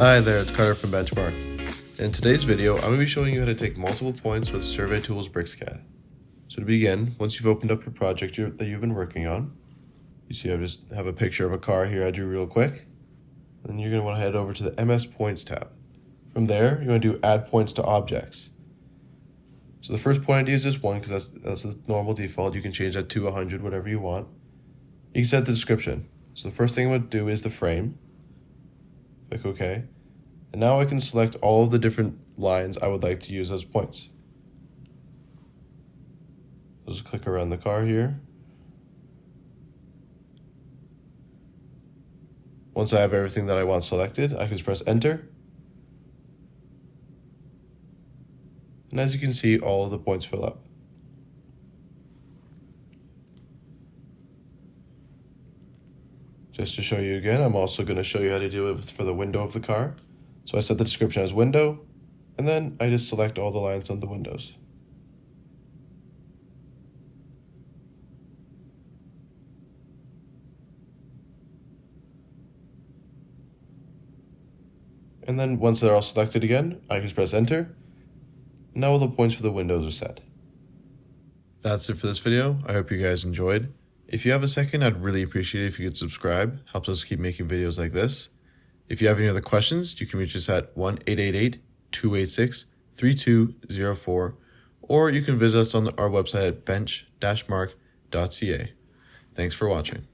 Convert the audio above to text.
Hi there, it's Carter from Benchmark. In today's video, I'm going to be showing you how to take multiple points with Survey Tools BricsCAD. So to begin, once you've opened up your project that you've been working on, you see I just have a picture of a car here I drew real quick. Then you're going to want to head over to the MS Points tab. From there, you're going to do Add Points to Objects. So the first point ID is just 1 because that's the normal default. You can change that to 100, whatever you want. You can set the description. So the first thing I'm going to do is the frame. Click OK. And now I can select all of the different lines I would like to use as points. I'll just click around the car here. Once I have everything that I want selected, I can just press Enter. And as you can see, all of the points fill up. Just to show you again, I'm also going to show you how to do it for the window of the car. So I set the description as window, and then I just select all the lines on the windows. And then once they're all selected again, I can press Enter. Now all the points for the windows are set. That's it for this video. I hope you guys enjoyed. If you have a second, I'd really appreciate it if you could subscribe. Helps us keep making videos like this. If you have any other questions, you can reach us at 1-888-286-3204, or you can visit us on our website at bench-mark.ca. Thanks for watching.